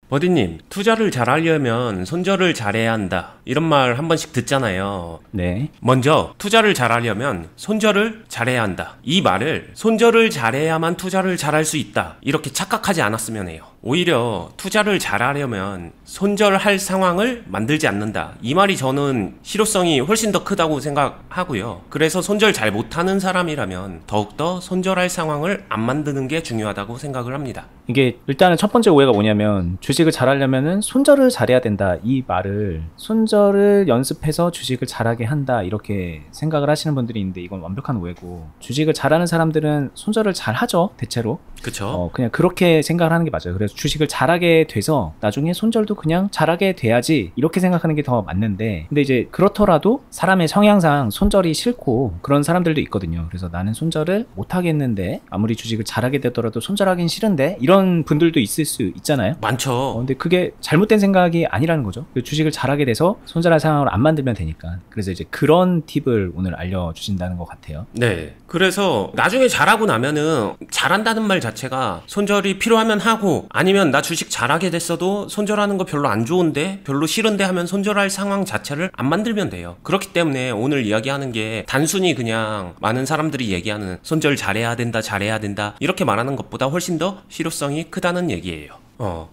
버디님, 투자를 잘하려면 손절을 잘해야 한다. 이런 말 한 번씩 듣잖아요. 네. 먼저 투자를 잘하려면 손절을 잘해야 한다. 이 말을 손절을 잘해야만 투자를 잘할 수 있다. 이렇게 착각하지 않았으면 해요. 오히려 투자를 잘하려면 손절할 상황을 만들지 않는다. 이 말이 저는 실효성이 훨씬 더 크다고 생각하고요. 그래서 손절 잘 못하는 사람이라면 더욱더 손절할 상황을 안 만드는 게 중요하다고 생각을 합니다. 이게 일단은 첫 번째 오해가 뭐냐면 주식을 잘하려면은 손절을 잘해야 된다. 이 말을 손절을 연습해서 주식을 잘하게 한다. 이렇게 생각을 하시는 분들이 있는데 이건 완벽한 오해고, 주식을 잘하는 사람들은 손절을 잘하죠. 대체로. 그쵸? 그냥 그렇게 생각을 하는 게 맞아요. 그래서 주식을 잘하게 돼서 나중에 손절도 그냥 잘하게 돼야지 이렇게 생각하는 게 더 맞는데, 근데 이제 그렇더라도 사람의 성향상 손절이 싫고 그런 사람들도 있거든요. 그래서 나는 손절을 못 하겠는데 아무리 주식을 잘하게 되더라도 손절하긴 싫은데, 이런 분들도 있을 수 있잖아요. 많죠. 근데 그게 잘못된 생각이 아니라는 거죠. 주식을 잘하게 돼서 손절할 상황을 안 만들면 되니까. 그래서 이제 그런 팁을 오늘 알려주신다는 것 같아요. 네. 그래서 나중에 잘하고 나면은 잘한다는 말 자체가 손절이 필요하면 하고, 아니면 나 주식 잘하게 됐어도 손절하는 거 별로 안 좋은데 별로 싫은데 하면 손절할 상황 자체를 안 만들면 돼요. 그렇기 때문에 오늘 이야기하는 게 단순히 그냥 많은 사람들이 얘기하는 손절 잘해야 된다 이렇게 말하는 것보다 훨씬 더 실효성이 크다는 얘기예요.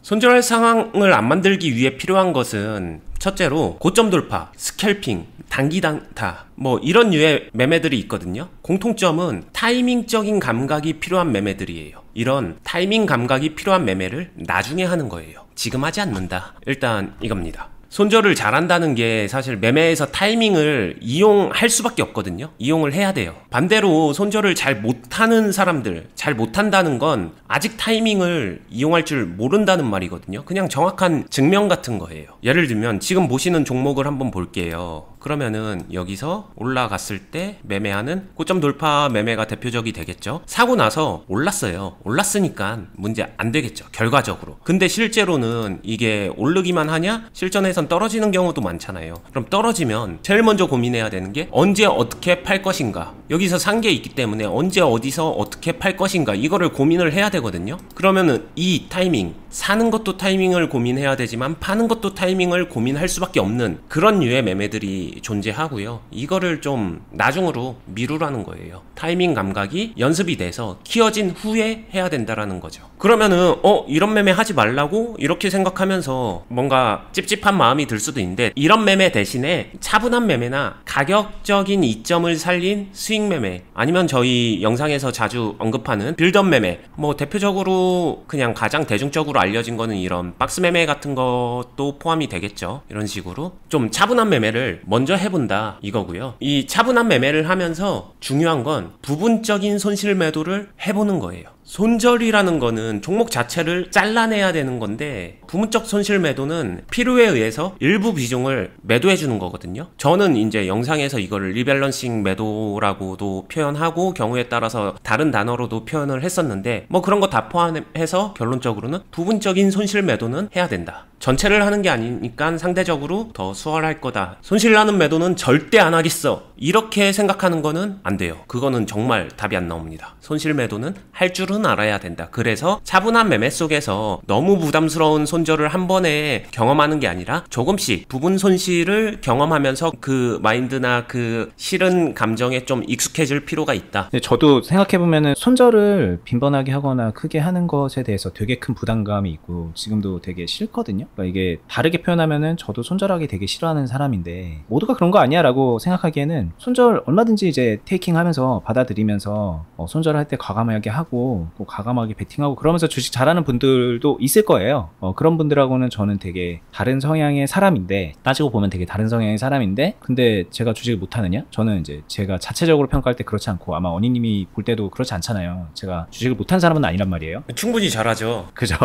손절할 상황을 안 만들기 위해 필요한 것은 첫째로 고점 돌파, 스캘핑, 단기 단타 이런 류의 매매들이 있거든요. 공통점은 타이밍적인 감각이 필요한 매매들이에요. 이런 타이밍 감각이 필요한 매매를 나중에 하는 거예요. 지금 하지 않는다. 일단 이겁니다. 손절을 잘한다는 게 사실 매매에서 타이밍을 이용할 수밖에 없거든요. 이용을 해야 돼요. 반대로 손절을 잘 못하는 사람들, 잘 못한다는 건 아직 타이밍을 이용할 줄 모른다는 말이거든요. 그냥 정확한 증명 같은 거예요. 예를 들면 지금 보시는 종목을 한번 볼게요. 그러면은 여기서 올라갔을 때 매매하는 고점 돌파 매매가 대표적이 되겠죠. 사고 나서 올랐어요. 올랐으니까 문제 안 되겠죠, 결과적으로. 근데 실제로는 이게 오르기만 하냐? 실전에선 떨어지는 경우도 많잖아요. 그럼 떨어지면 제일 먼저 고민해야 되는 게 언제 어떻게 팔 것인가. 여기서 산 게 있기 때문에 언제 어디서 어떻게 팔 것인가, 이거를 고민을 해야 되거든요. 그러면은 이 타이밍, 사는 것도 타이밍을 고민해야 되지만 파는 것도 타이밍을 고민할 수밖에 없는 그런 류의 매매들이 존재하고요. 이거를 좀 나중으로 미루라는 거예요. 타이밍 감각이 연습이 돼서 키워진 후에 해야 된다라는 거죠. 그러면은 이런 매매 하지 말라고 이렇게 생각하면서 뭔가 찝찝한 마음이 들 수도 있는데, 이런 매매 대신에 차분한 매매나 가격적인 이점을 살린 수익 매매, 아니면 저희 영상에서 자주 언급하는 빌드업 매매, 대표적으로 그냥 가장 대중적으로 알려진 거는 이런 박스 매매 같은 것도 포함이 되겠죠. 이런 식으로 좀 차분한 매매를 먼저 해본다 이거고요. 이 차분한 매매를 하면서 중요한 건 부분적인 손실 매도를 해보는 거예요. 손절이라는 거는 종목 자체를 잘라내야 되는 건데, 부분적 손실 매도는 필요에 의해서 일부 비중을 매도해 주는 거거든요. 저는 이제 영상에서 이거를 리밸런싱 매도라고도 표현하고 경우에 따라서 다른 단어로도 표현을 했었는데, 그런 거 다 포함해서 결론적으로는 부분적인 손실 매도는 해야 된다. 전체를 하는 게 아니니까 상대적으로 더 수월할 거다. 손실 나는 매도는 절대 안 하겠어, 이렇게 생각하는 거는 안 돼요. 그거는 정말 답이 안 나옵니다. 손실 매도는 할 줄은 알아야 된다. 그래서 차분한 매매 속에서 너무 부담스러운 손절을 한 번에 경험하는 게 아니라 조금씩 부분 손실을 경험하면서 그 마인드나 그 싫은 감정에 좀 익숙해질 필요가 있다. 근데 저도 생각해보면은 손절을 빈번하게 하거나 크게 하는 것에 대해서 되게 큰 부담감이 있고 지금도 되게 싫거든요. 그러니까 이게 다르게 표현하면은 저도 손절하기 되게 싫어하는 사람인데, 모두가 그런 거 아니야 라고 생각하기에는 손절 얼마든지 이제 테이킹 하면서 받아들이면서 손절할 때 과감하게 하고 또 과감하게 베팅하고 그러면서 주식 잘하는 분들도 있을 거예요. 그런 분들하고는 저는 되게 다른 성향의 사람인데, 따지고 보면 되게 다른 성향의 사람인데, 근데 제가 주식을 못하느냐? 저는 이제 제가 자체적으로 평가할 때 그렇지 않고, 아마 언니님이 볼 때도 그렇지 않잖아요. 제가 주식을 못한 사람은 아니란 말이에요. 충분히 잘하죠. 그죠?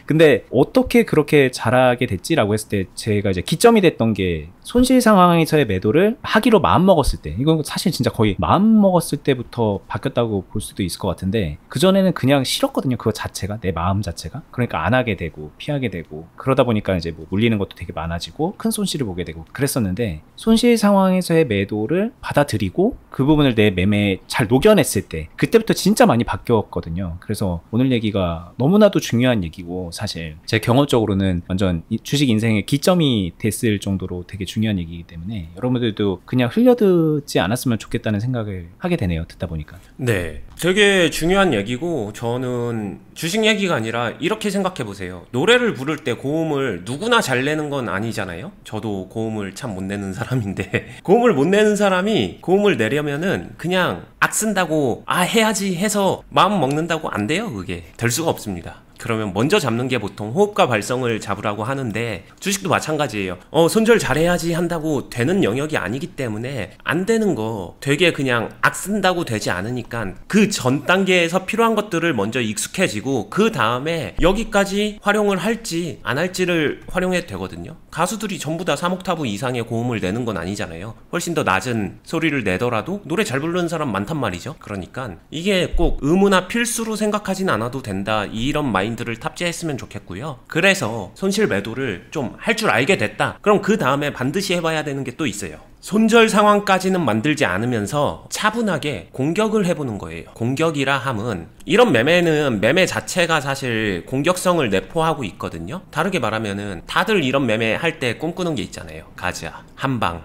근데 어떻게 그렇게 잘하게 됐지라고 했을 때 제가 이제 기점이 됐던 게 손실 상황에서의 매도를 하기로 마음먹었을 때, 이건 사실 진짜 거의 마음먹었을 때부터 바뀌었다고 볼 수도 있을 것 같은데, 그전에는 그냥 싫었거든요. 그거 자체가, 내 마음 자체가. 그러니까 안 하게 되고 피하게 되고, 그러다 보니까 이제 뭐 물리는 것도 되게 많아지고 큰 손실을 보게 되고 그랬었는데, 손실 상황에서의 매도를 받아들이고 그 부분을 내 매매에 잘 녹여냈을 때, 그때부터 진짜 많이 바뀌었거든요. 그래서 오늘 얘기가 너무나도 중요한 얘기고, 사실 제 경험적으로는 완전 주식 인생의 기점이 됐을 정도로 되게 중요한 얘기이기 때문에 여러분들도 그냥 흘려듣지 않았으면 좋겠다는 생각을 하게 되네요, 듣다 보니까. 네, 되게 중요한 얘기고, 저는 주식 얘기가 아니라 이렇게 생각해 보세요. 노래를 부를 때 고음을 누구나 잘 내는 건 아니잖아요. 저도 고음을 참 못 내는 사람인데 고음을 못 내는 사람이 고음을 내려면은 그냥 악 쓴다고 해야지 해서 마음 먹는다고 안 돼요. 그게 될 수가 없습니다. 그러면 먼저 잡는 게 보통 호흡과 발성을 잡으라고 하는데, 주식도 마찬가지예요. 손절 잘해야지 한다고 되는 영역이 아니기 때문에 안 되는 거 되게 그냥 악 쓴다고 되지 않으니까 그 전 단계에서 필요한 것들을 먼저 익숙해지고 그 다음에 여기까지 활용을 할지 안 할지를 활용해도 되거든요. 가수들이 전부 다 3옥타브 이상의 고음을 내는 건 아니잖아요. 훨씬 더 낮은 소리를 내더라도 노래 잘 부르는 사람 많단 말이죠. 그러니까 이게 꼭 의무나 필수로 생각하진 않아도 된다, 이런 마인드를 탑재했으면 좋겠고요. 그래서 손실 매도를 좀 할 줄 알게 됐다, 그럼 그 다음에 반드시 해봐야 되는 게 또 있어요. 손절 상황까지는 만들지 않으면서 차분하게 공격을 해보는 거예요. 공격이라 함은, 이런 매매는 매매 자체가 사실 공격성을 내포하고 있거든요. 다르게 말하면은 다들 이런 매매 할 때 꿈꾸는 게 있잖아요. 가자, 한방,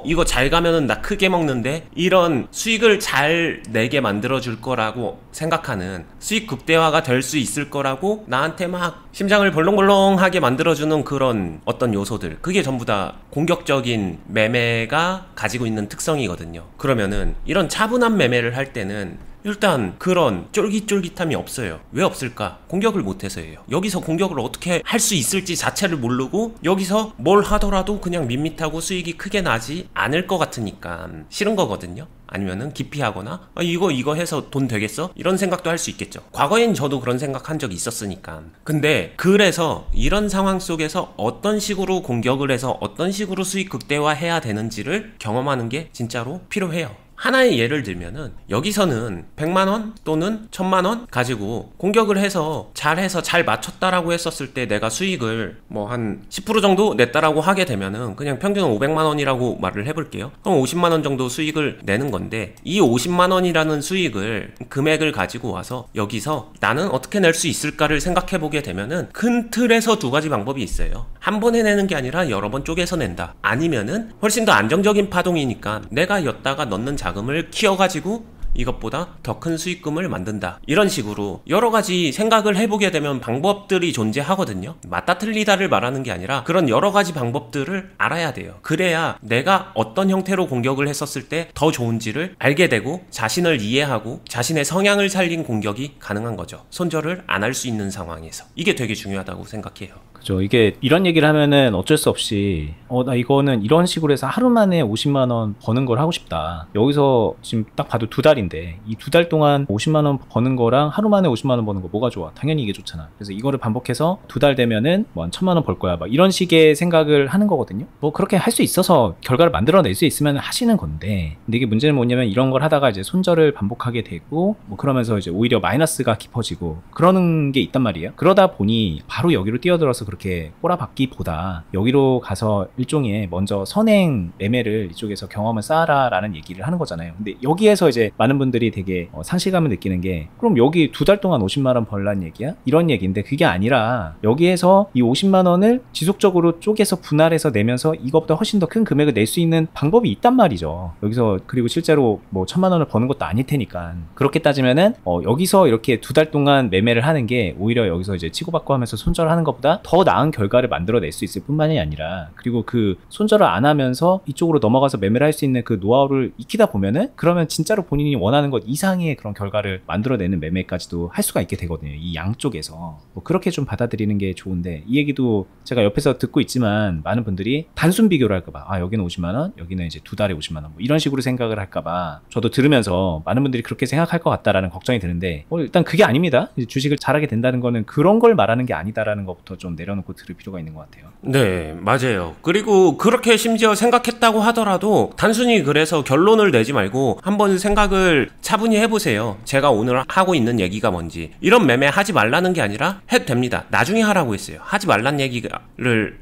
이거 잘 가면은 나 크게 먹는데, 이런 수익을 잘 내게 만들어줄 거라고 생각하는, 수익 극대화가 될 수 있을 거라고 나한테 막 심장을 벌렁벌렁하게 만들어주는 그런 어떤 요소들, 그게 전부 다 공격적인 매매가 가지고 있는 특성이거든요. 그러면은 이런 차분한 매매를 할 때는 일단 그런 쫄깃쫄깃함이 없어요. 왜 없을까? 공격을 못해서예요. 여기서 공격을 어떻게 할 수 있을지 자체를 모르고, 여기서 뭘 하더라도 그냥 밋밋하고 수익이 크게 나지 않을 것 같으니까 싫은 거거든요. 아니면은 기피하거나 이거 해서 돈 되겠어? 이런 생각도 할 수 있겠죠. 과거엔 저도 그런 생각한 적이 있었으니까. 근데 그래서 이런 상황 속에서 어떤 식으로 공격을 해서 어떤 식으로 수익 극대화해야 되는지를 경험하는 게 진짜로 필요해요. 하나의 예를 들면은, 여기서는 100만원 또는 1000만원 가지고 공격을 해서 잘해서 잘 맞췄다라고 했었을 때 내가 수익을 뭐 한 10% 정도 냈다라고 하게 되면은 그냥 평균 500만원이라고 말을 해볼게요. 그럼 50만원 정도 수익을 내는 건데, 이 50만원이라는 수익을, 금액을 가지고 와서 여기서 나는 어떻게 낼 수 있을까를 생각해보게 되면은 큰 틀에서 두 가지 방법이 있어요. 한 번에 내는 게 아니라 여러 번 쪼개서 낸다. 아니면은 훨씬 더 안정적인 파동이니까 내가 였다가 넣는 자금을 키워가지고 이것보다 더 큰 수익금을 만든다. 이런 식으로 여러 가지 생각을 해보게 되면 방법들이 존재하거든요. 맞다 틀리다를 말하는 게 아니라 그런 여러 가지 방법들을 알아야 돼요. 그래야 내가 어떤 형태로 공격을 했었을 때 더 좋은지를 알게 되고, 자신을 이해하고 자신의 성향을 살린 공격이 가능한 거죠. 손절을 안 할 수 있는 상황에서. 이게 되게 중요하다고 생각해요. 그죠. 이게 이런 얘기를 하면은 어쩔 수 없이 나 이거는 이런 식으로 해서 하루 만에 50만 원 버는 걸 하고 싶다. 여기서 지금 딱 봐도 2달인데 이 2달 동안 50만 원 버는 거랑 하루 만에 50만 원 버는 거 뭐가 좋아? 당연히 이게 좋잖아. 그래서 이거를 반복해서 2달 되면은 뭐 한 1000만 원 벌 거야. 막 이런 식의 생각을 하는 거거든요. 뭐 그렇게 할 수 있어서 결과를 만들어낼 수 있으면 하시는 건데, 근데 이게 문제는 뭐냐면 이런 걸 하다가 이제 손절을 반복하게 되고 뭐 그러면서 이제 오히려 마이너스가 깊어지고 그러는 게 있단 말이에요. 그러다 보니 바로 여기로 뛰어들어서 그렇게 꼬라박기보다 여기로 가서 일종의 먼저 선행 매매를 이쪽에서 경험을 쌓아라 라는 얘기를 하는 거잖아요. 근데 여기에서 이제 많은 분들이 되게 상실감을 느끼는 게, 그럼 여기 2달 동안 50만 원 벌란 얘기야? 이런 얘기인데, 그게 아니라 여기에서 이 50만 원을 지속적으로 쪼개서 분할해서 내면서 이것보다 훨씬 더 큰 금액을 낼 수 있는 방법이 있단 말이죠. 여기서, 그리고 실제로 뭐 1000만 원을 버는 것도 아닐 테니까. 그렇게 따지면은 여기서 이렇게 2달 동안 매매를 하는 게 오히려 여기서 이제 치고받고 하면서 손절하는 것보다 더 나은 결과를 만들어낼 수 있을 뿐만이 아니라, 그리고 그 손절을 안 하면서 이쪽으로 넘어가서 매매를 할 수 있는 그 노하우를 익히다 보면은, 그러면 진짜로 본인이 원하는 것 이상의 그런 결과를 만들어내는 매매까지도 할 수가 있게 되거든요. 이 양쪽에서. 뭐 그렇게 좀 받아들이는 게 좋은데, 이 얘기도 제가 옆에서 듣고 있지만 많은 분들이 단순 비교를 할까봐, 여기는 50만원, 여기는 이제 2달에 50만원, 뭐 이런 식으로 생각을 할까봐 저도 들으면서 많은 분들이 그렇게 생각할 것 같다라는 걱정이 드는데, 일단 그게 아닙니다. 주식을 잘하게 된다는 거는 그런 걸 말하는 게 아니다라는 것부터 좀 내려 내려놓고 들을 필요가 있는 것 같아요. 네, 맞아요. 그리고 그렇게 심지어 생각했다고 하더라도 단순히 그래서 결론을 내지 말고 한번 생각을 차분히 해보세요. 제가 오늘 하고 있는 얘기가 뭔지. 이런 매매 하지 말라는 게 아니라 해도 됩니다. 나중에 하라고 했어요. 하지 말란 얘기를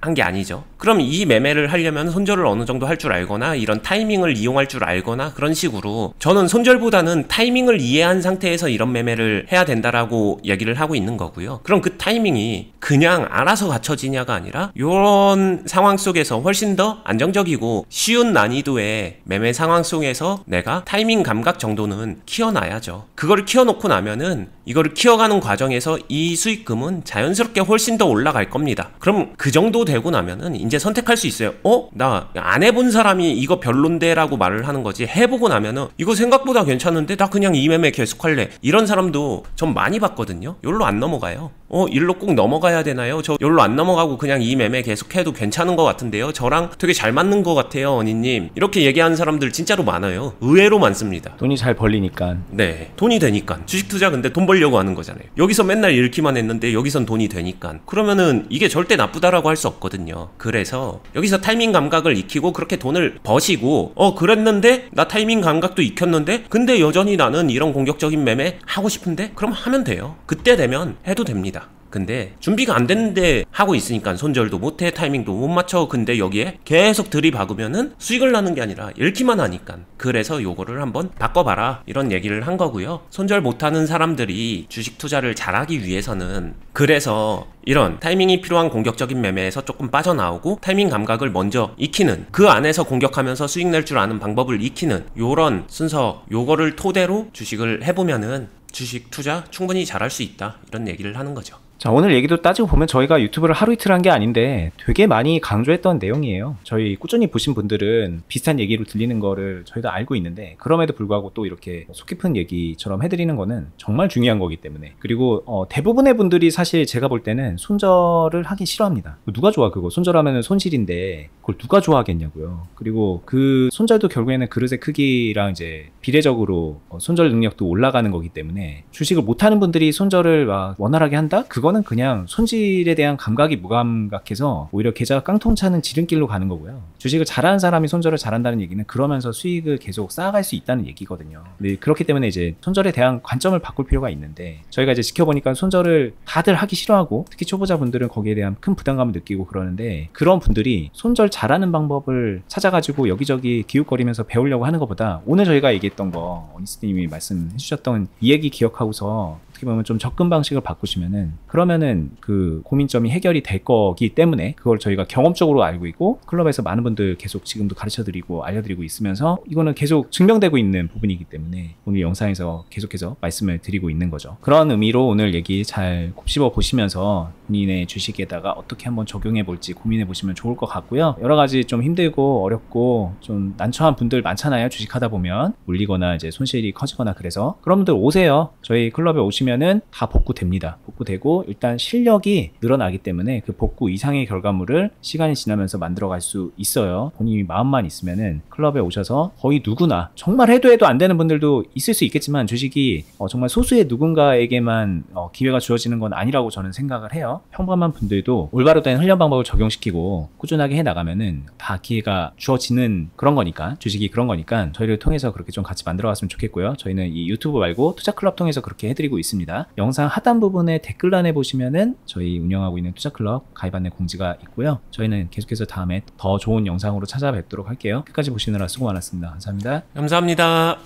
한 게 아니죠. 그럼 이 매매를 하려면 손절을 어느 정도 할 줄 알거나 이런 타이밍을 이용할 줄 알거나 그런 식으로, 저는 손절보다는 타이밍을 이해한 상태에서 이런 매매를 해야 된다라고 얘기를 하고 있는 거고요. 그럼 그 타이밍이 그냥 알아서 갖춰지냐가 아니라 이런 상황 속에서 훨씬 더 안정적이고 쉬운 난이도의 매매 상황 속에서 내가 타이밍 감각 정도는 키워놔야죠. 그걸 키워놓고 나면은 이거를 키워가는 과정에서 이 수익금은 자연스럽게 훨씬 더 올라갈 겁니다. 그럼 그 정도 되고 나면은 이제 선택할 수 있어요. 나 안 해본 사람이 이거 별론데 라고 말을 하는 거지, 해보고 나면은 이거 생각보다 괜찮은데 나 그냥 이 매매 계속할래, 이런 사람도 전 많이 봤거든요. 여기로 안 넘어가요. 일로 꼭 넘어가야 되나요? 저 여기로 안 넘어가고 그냥 이 매매 계속해도 괜찮은 것 같은데요, 저랑 되게 잘 맞는 것 같아요 언니님, 이렇게 얘기하는 사람들 진짜로 많아요. 의외로 많습니다. 돈이 잘 벌리니까. 네, 돈이 되니까. 주식 투자 근데 돈 벌려고 하는 거잖아요. 여기서 맨날 잃기만 했는데 여기선 돈이 되니까. 그러면은 이게 절대 나쁘다라고 할 수 없거든요. 그래서 여기서 타이밍 감각을 익히고 그렇게 돈을 버시고, 그랬는데 나 타이밍 감각도 익혔는데 근데 여전히 나는 이런 공격적인 매매 하고 싶은데, 그럼 하면 돼요. 그때 되면 해도 됩니다. 근데 준비가 안 됐는데 하고 있으니까 손절도 못해, 타이밍도 못 맞춰. 근데 여기에 계속 들이박으면은 수익을 나는 게 아니라 잃기만 하니까. 그래서 요거를 한번 바꿔봐라, 이런 얘기를 한 거고요. 손절 못하는 사람들이 주식 투자를 잘하기 위해서는, 그래서 이런 타이밍이 필요한 공격적인 매매에서 조금 빠져나오고 타이밍 감각을 먼저 익히는, 그 안에서 공격하면서 수익 낼 줄 아는 방법을 익히는 요런 순서, 요거를 토대로 주식을 해보면은 주식 투자 충분히 잘할 수 있다, 이런 얘기를 하는 거죠. 자, 오늘 얘기도 따지고 보면 저희가 유튜브를 하루 이틀 한 게 아닌데 되게 많이 강조했던 내용이에요. 저희 꾸준히 보신 분들은 비슷한 얘기로 들리는 거를 저희도 알고 있는데, 그럼에도 불구하고 또 이렇게 속 깊은 얘기처럼 해드리는 거는 정말 중요한 거기 때문에. 그리고 대부분의 분들이 사실 제가 볼 때는 손절을 하기 싫어합니다. 누가 좋아 그거, 손절하면 손실인데 그걸 누가 좋아하겠냐고요. 그리고 그 손절도 결국에는 그릇의 크기랑 이제 비례적으로 손절 능력도 올라가는 거기 때문에, 주식을 못하는 분들이 손절을 막 원활하게 한다? 그거는 그냥 손실에 대한 감각이 무감각해서 오히려 계좌가 깡통 차는 지름길로 가는 거고요. 주식을 잘하는 사람이 손절을 잘한다는 얘기는 그러면서 수익을 계속 쌓아갈 수 있다는 얘기거든요. 네, 그렇기 때문에 이제 손절에 대한 관점을 바꿀 필요가 있는데, 저희가 이제 지켜보니까 손절을 다들 하기 싫어하고 특히 초보자분들은 거기에 대한 큰 부담감을 느끼고 그러는데, 그런 분들이 손절 잘하는 방법을 찾아가지고 여기저기 기웃거리면서 배우려고 하는 것보다 오늘 저희가 얘기했던 거, 어니스님이 말씀해 주셨던 이 얘기 기억하고서 어떻게 보면 좀 접근 방식을 바꾸시면은, 그러면은 그 고민점이 해결이 될 거기 때문에, 그걸 저희가 경험적으로 알고 있고 클럽에서 많은 분들 계속 지금도 가르쳐드리고 알려드리고 있으면서 이거는 계속 증명되고 있는 부분이기 때문에 오늘 영상에서 계속해서 말씀을 드리고 있는 거죠. 그런 의미로 오늘 얘기 잘 곱씹어 보시면서 본인의 주식에다가 어떻게 한번 적용해 볼지 고민해 보시면 좋을 것 같고요. 여러 가지 좀 힘들고 어렵고 좀 난처한 분들 많잖아요. 주식하다 보면 물리거나 이제 손실이 커지거나. 그래서 그런 분들 오세요. 저희 클럽에 오시면은 다 복구됩니다. 복구되고 일단 실력이 늘어나기 때문에 그 복구 이상의 결과물을 시간이 지나면서 만들어갈 수 있어요. 본인이 마음만 있으면은 클럽에 오셔서, 거의 누구나, 정말 해도 안 되는 분들도 있을 수 있겠지만 주식이 정말 소수의 누군가에게만 기회가 주어지는 건 아니라고 저는 생각을 해요. 평범한 분들도 올바로 된 훈련 방법을 적용시키고 꾸준하게 해 나가면은 다 기회가 주어지는 그런 거니까, 주식이 그런 거니까 저희를 통해서 그렇게 좀 같이 만들어 갔으면 좋겠고요. 저희는 이 유튜브 말고 투자클럽 통해서 그렇게 해드리고 있습니다. 영상 하단 부분에 댓글란에 보시면은 저희 운영하고 있는 투자클럽 가입 안내 공지가 있고요. 저희는 계속해서 다음에 더 좋은 영상으로 찾아뵙도록 할게요. 끝까지 보시느라 수고 많았습니다. 감사합니다. 감사합니다.